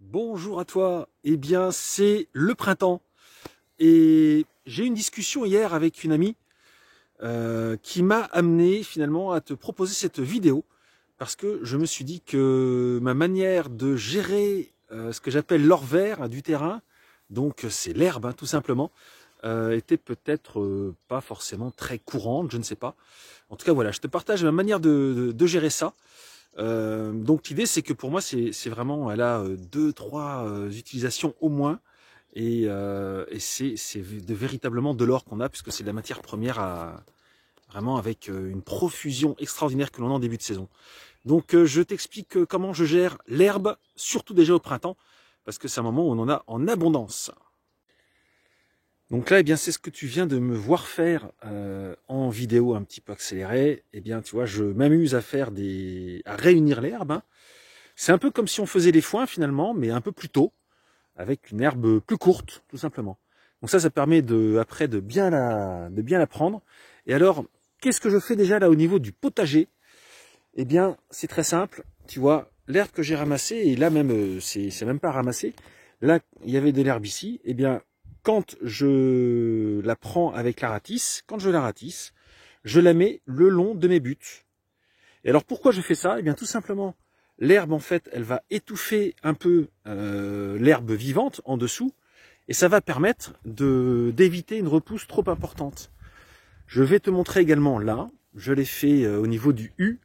Bonjour à toi, eh bien c'est le printemps et j'ai eu une discussion hier avec une amie qui m'a amené finalement à te proposer cette vidéo parce que je me suis dit que ma manière de gérer ce que j'appelle l'or vert du terrain, donc c'est l'herbe tout simplement, était peut-être pas forcément très courante, je ne sais pas. En tout cas voilà, je te partage ma manière de gérer ça. Donc l'idée c'est que pour moi c'est vraiment, elle a deux, trois utilisations au moins et c'est véritablement de l'or qu'on a puisque c'est de la matière première vraiment avec une profusion extraordinaire que l'on a en début de saison. Donc je t'explique comment je gère l'herbe, surtout déjà au printemps, parce que c'est un moment où on en a en abondance. Donc là, eh bien, c'est ce que tu viens de me voir faire en vidéo un petit peu accélérée. Eh bien, tu vois, je m'amuse à à réunir l'herbe. C'est un peu comme si on faisait les foins finalement, mais un peu plus tôt, avec une herbe plus courte, tout simplement. Donc ça permet après de bien la prendre. Et alors, qu'est-ce que je fais déjà là au niveau du potager? Eh bien, c'est très simple. Tu vois, l'herbe que j'ai ramassée, et là même, c'est même pas ramassé. Là, il y avait de l'herbe ici. Eh bien, quand je la prends avec la ratisse, quand je la ratisse, je la mets le long de mes buts. Et alors, pourquoi je fais ça? Eh bien, tout simplement, l'herbe, en fait, elle va étouffer un peu l'herbe vivante en dessous, et ça va permettre d'éviter une repousse trop importante. Je vais te montrer également là, je l'ai fait au niveau du U.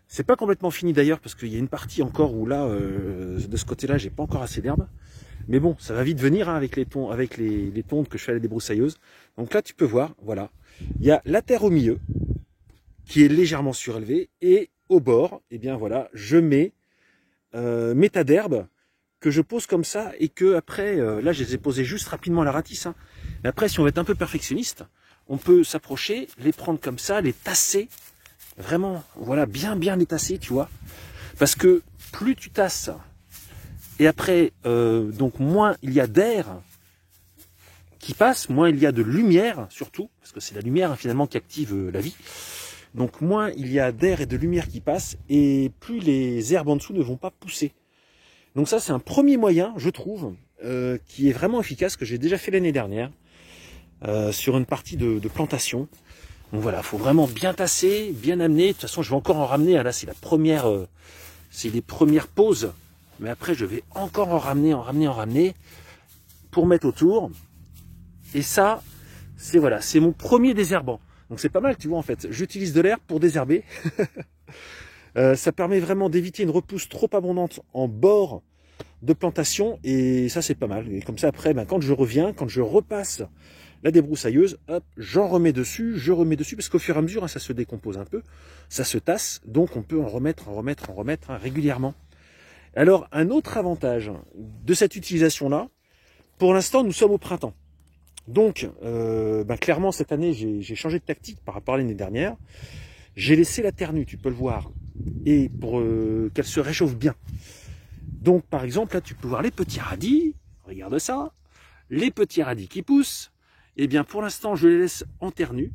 C'est pas complètement fini d'ailleurs, parce qu'il y a une partie encore où là, de ce côté-là, j'ai pas encore assez d'herbe. Mais bon, ça va vite venir avec les tondes que je fais à la débroussailleuse. Donc là, tu peux voir, voilà, il y a la terre au milieu, qui est légèrement surélevée, et au bord, eh bien voilà, je mets mes tas d'herbes que je pose comme ça, et que après, là je les ai posés juste rapidement à la ratisse. Mais après, si on veut être un peu perfectionniste, on peut s'approcher, les prendre comme ça, les tasser, vraiment, voilà, bien les tasser, tu vois. Parce que plus tu tasses, et après, donc moins il y a d'air qui passe, moins il y a de lumière, surtout, parce que c'est la lumière finalement qui active la vie. Donc moins il y a d'air et de lumière qui passe, et plus les herbes en dessous ne vont pas pousser. Donc ça, c'est un premier moyen, je trouve, qui est vraiment efficace, que j'ai déjà fait l'année dernière, sur une partie de plantation. Donc voilà, il faut vraiment bien tasser, bien amener. De toute façon, je vais encore en ramener. Là, c'est c'est les premières pauses. Mais après, je vais encore en ramener, pour mettre autour. Et ça, c'est mon premier désherbant. Donc c'est pas mal, tu vois, en fait. J'utilise de l'herbe pour désherber. Ça permet vraiment d'éviter une repousse trop abondante en bord de plantation, et ça c'est pas mal. Et comme ça après, quand je reviens, quand je repasse la débroussailleuse, hop, j'en remets dessus, parce qu'au fur et à mesure, ça se décompose un peu, ça se tasse, donc on peut en remettre régulièrement. Alors un autre avantage de cette utilisation là, pour l'instant nous sommes au printemps, donc clairement cette année j'ai changé de tactique par rapport à l'année dernière. J'ai laissé la terre nue, tu peux le voir, et pour qu'elle se réchauffe bien. Donc par exemple là tu peux voir les petits radis, regarde ça, les petits radis qui poussent. Eh bien pour l'instant je les laisse en terre nue,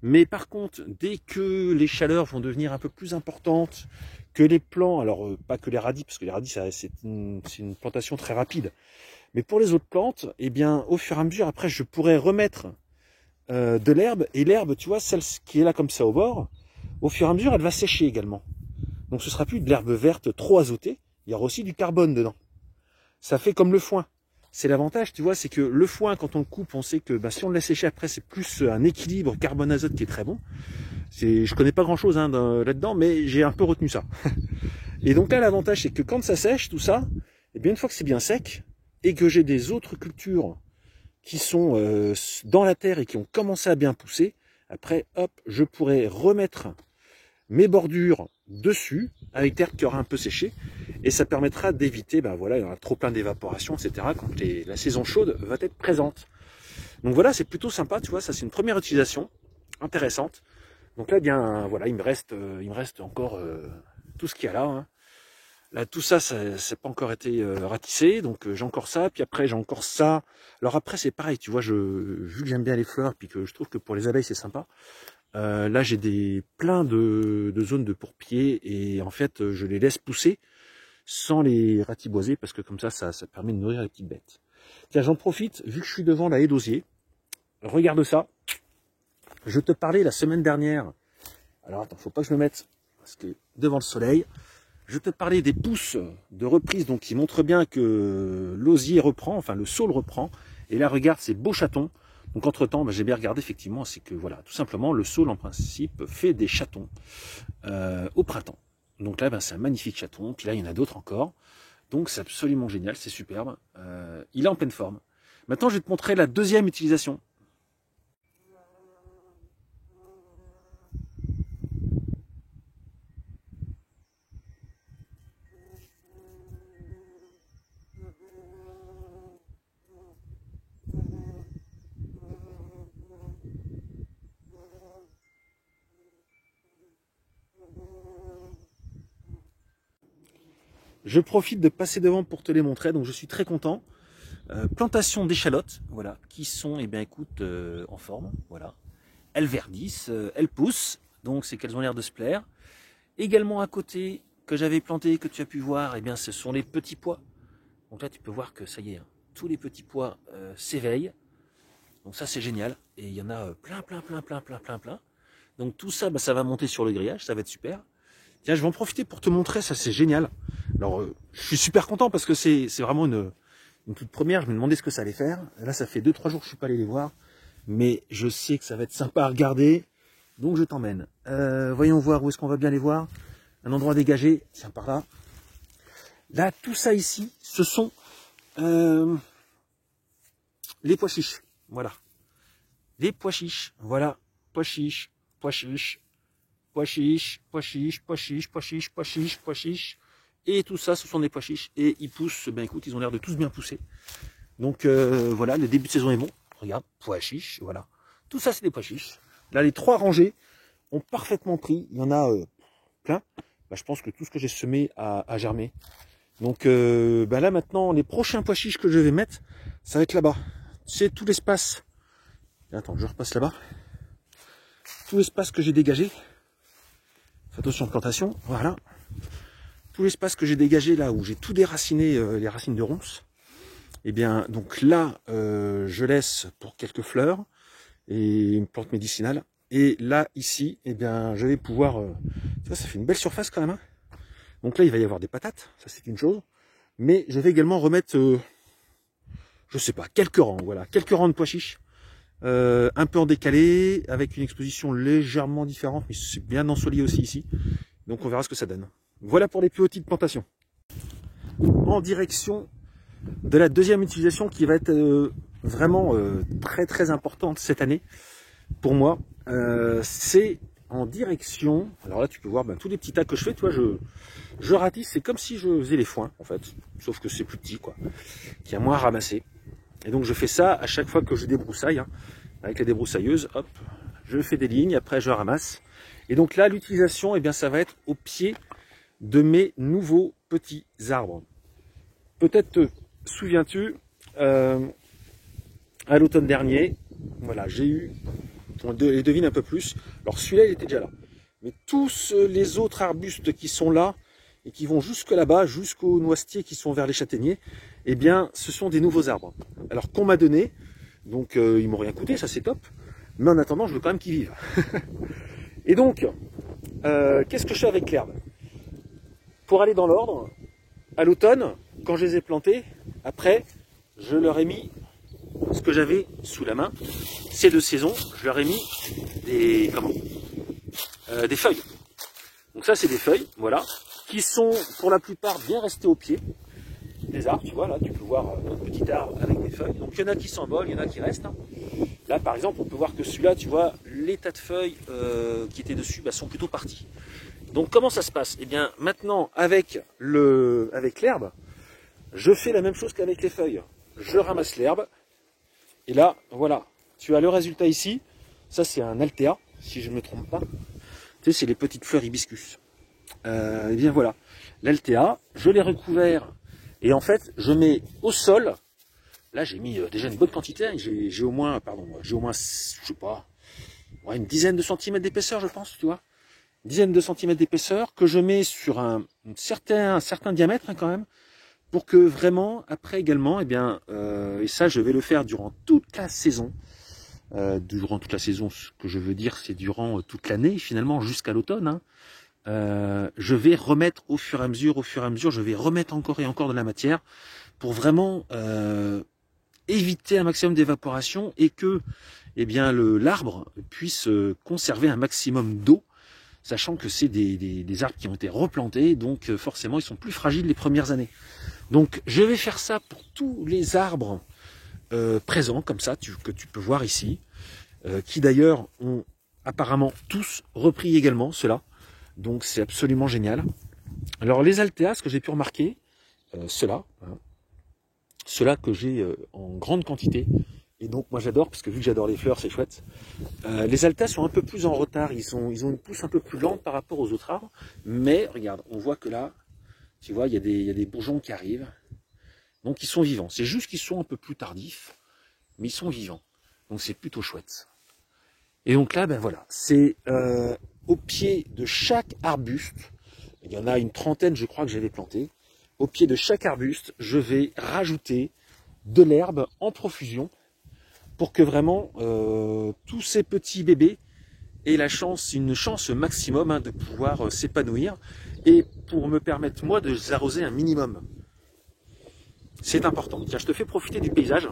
mais par contre dès que les chaleurs vont devenir un peu plus importantes, que les plants, alors pas que les radis, parce que les radis c'est une plantation très rapide, mais pour les autres plantes, eh bien au fur et à mesure après je pourrais remettre de l'herbe, et l'herbe, tu vois, celle qui est là comme ça au bord, au fur et à mesure elle va sécher également. Donc ce sera plus de l'herbe verte trop azotée, il y aura aussi du carbone dedans. Ça fait comme le foin. C'est l'avantage, tu vois, c'est que le foin, quand on le coupe, on sait que si on le laisse sécher après, c'est plus un équilibre carbone-azote qui est très bon. Je connais pas grand-chose là-dedans, mais j'ai un peu retenu ça. Et donc là, l'avantage, c'est que quand ça sèche, tout ça, et bien une fois que c'est bien sec, et que j'ai des autres cultures qui sont dans la terre et qui ont commencé à bien pousser, après, hop, je pourrais remettre mes bordures dessus, avec l'herbe qui aura un peu séché, et ça permettra d'éviter un trop plein d'évaporation, etc. quand la saison chaude va être présente. Donc voilà, c'est plutôt sympa, tu vois, ça c'est une première utilisation intéressante. Donc là, eh bien voilà, il me reste encore tout ce qu'il y a là. Là, tout ça, ça n'a pas encore été ratissé, donc j'ai encore ça, puis après j'ai encore ça. Alors après c'est pareil, tu vois, vu que j'aime bien les fleurs, puis que je trouve que pour les abeilles c'est sympa, là j'ai plein de zones de pourpier, et en fait je les laisse pousser sans les ratiboiser, parce que comme ça permet de nourrir les petites bêtes. Tiens, j'en profite, vu que je suis devant la haie d'osier, regarde ça. Je te parlais la semaine dernière, alors attends, faut pas que je me mette, parce que devant le soleil, je te parlais des pousses de reprise, donc qui montrent bien que l'osier reprend, enfin le saule reprend, et là regarde ces beaux chatons. Donc entre temps, j'ai bien regardé effectivement, c'est que voilà, tout simplement, le saule en principe fait des chatons au printemps. Donc là, c'est un magnifique chaton, puis là il y en a d'autres encore. Donc c'est absolument génial, c'est superbe. Il est en pleine forme. Maintenant, je vais te montrer la deuxième utilisation. Je profite de passer devant pour te les montrer, donc je suis très content. Plantation d'échalotes, voilà, qui sont, eh bien, écoute, en forme, voilà. Elles verdissent, elles poussent, donc c'est qu'elles ont l'air de se plaire. Également à côté, que j'avais planté, que tu as pu voir, eh bien, ce sont les petits pois. Donc là, tu peux voir que ça y est, hein, tous les petits pois s'éveillent. Donc ça, c'est génial. Et il y en a plein. Donc tout ça, ça va monter sur le grillage, ça va être super. Tiens, je vais en profiter pour te montrer, ça c'est génial. Alors, je suis super content parce que c'est vraiment une toute première. Je me demandais ce que ça allait faire. Là, ça fait 2-3 jours que je suis pas allé les voir. Mais je sais que ça va être sympa à regarder. Donc, je t'emmène. Voyons voir où est-ce qu'on va bien les voir. Un endroit dégagé. Tiens, par là. Là, tout ça ici, ce sont les pois chiches. Voilà. Les pois chiches. Voilà. Pois chiches. Pois chiches. Pois chiches, pois chiches, pois chiches, pois chiches, pois chiches, pois chiches. Et tout ça, ce sont des pois chiches. Et ils poussent, ben écoute, ils ont l'air de tous bien pousser. Donc voilà, le début de saison est bon. Regarde, pois chiches, voilà. Tout ça, c'est des pois chiches. Là, les 3 rangées ont parfaitement pris. Il y en a plein. Ben, je pense que tout ce que j'ai semé a germé. Donc ben là, maintenant, les prochains pois chiches que je vais mettre, ça va être là-bas. C'est tout l'espace. Attends, je repasse là-bas. Tout l'espace que j'ai dégagé. Attention plantation, voilà. Tout l'espace que j'ai dégagé là où j'ai tout déraciné, les racines de ronces. Et bien donc là, je laisse pour quelques fleurs et une plante médicinale. Et là ici, eh bien je vais pouvoir. Ça fait une belle surface quand même. Hein. Donc là il va y avoir des patates, ça c'est une chose. Mais je vais également remettre, je sais pas, quelques rangs, voilà, quelques rangs de pois chiches. Un peu en décalé, avec une exposition légèrement différente, mais c'est bien ensoleillé aussi ici. Donc on verra ce que ça donne. Voilà pour les petites plantations. En direction de la deuxième utilisation qui va être vraiment très importante cette année pour moi. C'est en direction, alors là tu peux voir tous les petits tas que je fais, tu vois, je ratisse, c'est comme si je faisais les foins en fait, sauf que c'est plus petit quoi, qu'il y a moins à ramasser. Et donc je fais ça à chaque fois que je débroussaille, hein, avec la débroussailleuse, hop, je fais des lignes, après je ramasse. Et donc là, l'utilisation, eh bien, ça va être au pied de mes nouveaux petits arbres. Peut-être te souviens-tu, à l'automne dernier, voilà, j'ai eu, on les devine un peu plus, alors celui-là il était déjà là. Mais tous les autres arbustes qui sont là, et qui vont jusque là-bas, jusqu'aux noisetiers qui sont vers les châtaigniers, eh bien, ce sont des nouveaux arbres. Alors qu'on m'a donné, donc ils m'ont rien coûté, ça c'est top, mais en attendant, je veux quand même qu'ils vivent. Et donc, qu'est-ce que je fais avec l'herbe? Pour aller dans l'ordre, à l'automne, quand je les ai plantés, après, je leur ai mis ce que j'avais sous la main, ces 2 saisons, je leur ai mis des, des feuilles. Donc ça, c'est des feuilles, voilà, qui sont pour la plupart bien restées au pied des arbres, tu vois, là, tu peux voir notre petit arbre avec des feuilles. Donc il y en a qui s'envolent, il y en a qui restent. Hein. Là, par exemple, on peut voir que celui-là, tu vois, les tas de feuilles qui étaient dessus sont plutôt partis. Donc comment ça se passe? Eh bien, maintenant, avec l'herbe, je fais la même chose qu'avec les feuilles. Je ramasse l'herbe, et là, voilà, tu as le résultat ici. Ça, c'est un Altea, si je ne me trompe pas. Tu sais, c'est les petites fleurs hibiscus. Et bien voilà, l'Altea, je l'ai recouvert, et en fait, je mets au sol. Là, j'ai mis déjà une bonne quantité. Hein. J'ai au moins, je sais pas, ouais, une dizaine de centimètres d'épaisseur, je pense, tu vois. dizaine de centimètres d'épaisseur, que je mets sur un certain diamètre quand même, pour que vraiment, après également, et ça je vais le faire durant toute la saison. Durant toute la saison, ce que je veux dire, c'est durant toute l'année, finalement, jusqu'à l'automne. Hein. Je vais remettre au fur et à mesure, je vais remettre encore et encore de la matière pour vraiment éviter un maximum d'évaporation et que l'arbre puisse conserver un maximum d'eau, sachant que c'est des arbres qui ont été replantés, donc forcément ils sont plus fragiles les premières années. Donc je vais faire ça pour tous les arbres présents, comme ça, que tu peux voir ici, qui d'ailleurs ont apparemment tous repris également, ceux-là. Donc c'est absolument génial. Alors les Altea, ce que j'ai pu remarquer, ceux-là que j'ai en grande quantité, et donc moi j'adore, parce que vu que j'adore les fleurs, c'est chouette. Les Altea sont un peu plus en retard, ils ont une pousse un peu plus lente par rapport aux autres arbres, mais regarde, on voit que là, tu vois, il y a des bourgeons qui arrivent, donc ils sont vivants. C'est juste qu'ils sont un peu plus tardifs, mais ils sont vivants, donc c'est plutôt chouette. Et donc là, ben voilà, c'est au pied de chaque arbuste, il y en a une trentaine, je crois, que j'avais planté. Au pied de chaque arbuste, je vais rajouter de l'herbe en profusion pour que vraiment tous ces petits bébés aient une chance maximum de pouvoir s'épanouir et pour me permettre, moi, de les arroser un minimum. C'est important. Tiens, je te fais profiter du paysage.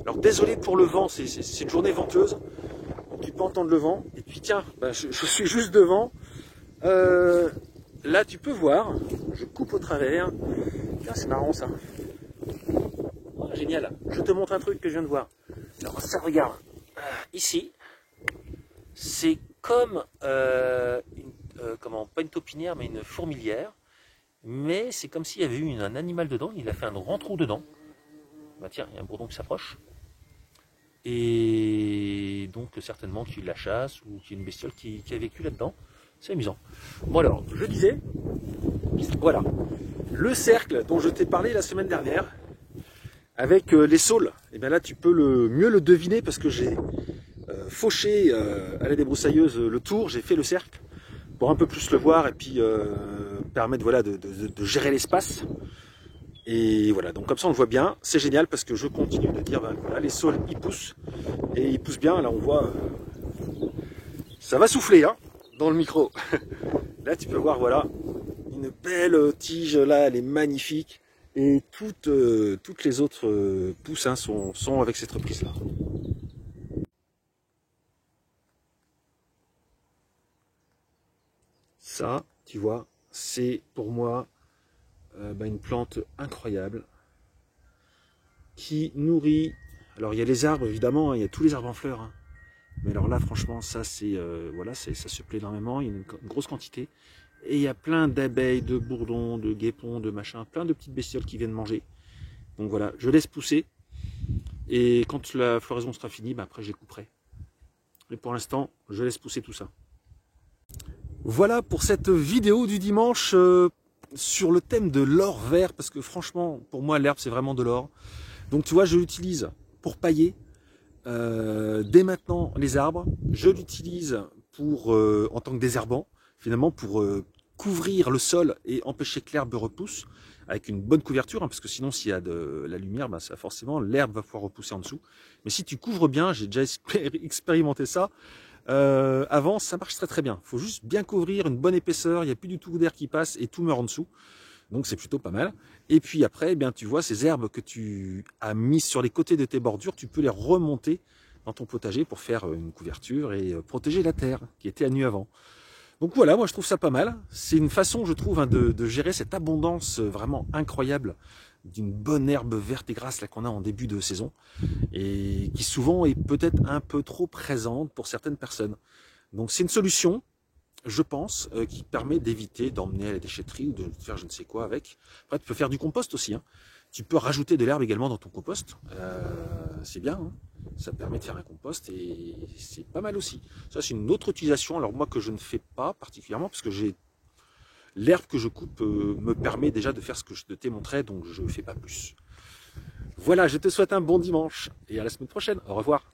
Alors, désolé pour le vent, c'est une journée venteuse. Tu peux entendre le vent. Et puis, tiens, je suis juste devant. Là, tu peux voir. Je coupe au travers. Tiens, c'est marrant, ça. Ah, génial. Je te montre un truc que je viens de voir. Alors, ça, regarde. Ici, c'est comme, pas une taupinière, mais une fourmilière. Mais c'est comme s'il y avait eu un animal dedans. Il a fait un grand trou dedans. Bah tiens, il y a un bourdon qui s'approche. Et donc certainement qu'il y a eu de la chasse ou qu'il y a une bestiole qui a vécu là-dedans. C'est amusant. Bon alors, je disais, voilà, le cercle dont je t'ai parlé la semaine dernière, avec les saules, et bien là tu peux mieux le deviner parce que j'ai fauché à la débroussailleuse le tour, j'ai fait le cercle pour un peu plus le voir et puis permettre voilà, de gérer l'espace. Et voilà, donc comme ça on le voit bien, c'est génial parce que je continue de dire, voilà, les saules ils poussent, et ils poussent bien, là on voit, ça va souffler hein, dans le micro. Là tu peux voir, voilà, une belle tige, là elle est magnifique, et toutes les autres pousses hein, sont avec cette reprise là. Ça, tu vois, c'est pour moi une plante incroyable qui nourrit. Alors il y a les arbres évidemment, hein, il y a tous les arbres en fleurs, hein. Mais alors là franchement ça c'est voilà, ça se plaît énormément, il y a une grosse quantité et il y a plein d'abeilles, de bourdons, de guépons, de machins, plein de petites bestioles qui viennent manger. Donc voilà, je laisse pousser et quand la floraison sera finie, après je les couperai. Mais pour l'instant, je laisse pousser tout ça. Voilà pour cette vidéo du dimanche sur le thème de l'or vert, parce que franchement, pour moi, l'herbe, c'est vraiment de l'or. Donc tu vois, je l'utilise pour pailler dès maintenant les arbres. Je l'utilise pour en tant que désherbant, finalement, pour couvrir le sol et empêcher que l'herbe repousse, avec une bonne couverture, hein, parce que sinon, s'il y a de la lumière, ça, forcément, l'herbe va pouvoir repousser en dessous. Mais si tu couvres bien, j'ai déjà expérimenté ça, avant, ça marche très très bien. Il faut juste bien couvrir, une bonne épaisseur, il n'y a plus du tout d'air qui passe et tout meurt en dessous. Donc c'est plutôt pas mal. Et puis après, tu vois, ces herbes que tu as mises sur les côtés de tes bordures, tu peux les remonter dans ton potager pour faire une couverture et protéger la terre qui était à nu avant. Donc voilà, moi je trouve ça pas mal. C'est une façon, je trouve, hein, de gérer cette abondance vraiment incroyable d'une bonne herbe verte et grasse là qu'on a en début de saison et qui souvent est peut-être un peu trop présente pour certaines personnes. Donc c'est une solution, je pense, qui permet d'éviter d'emmener à la déchetterie ou de faire je ne sais quoi avec. Après tu peux faire du compost aussi, hein. Tu peux rajouter de l'herbe également dans ton compost, c'est bien, hein. Ça permet de faire un compost et c'est pas mal aussi. Ça c'est une autre utilisation, alors moi que je ne fais pas particulièrement parce que l'herbe que je coupe me permet déjà de faire ce que je t'ai montré, donc je ne fais pas plus. Voilà, je te souhaite un bon dimanche et à la semaine prochaine. Au revoir.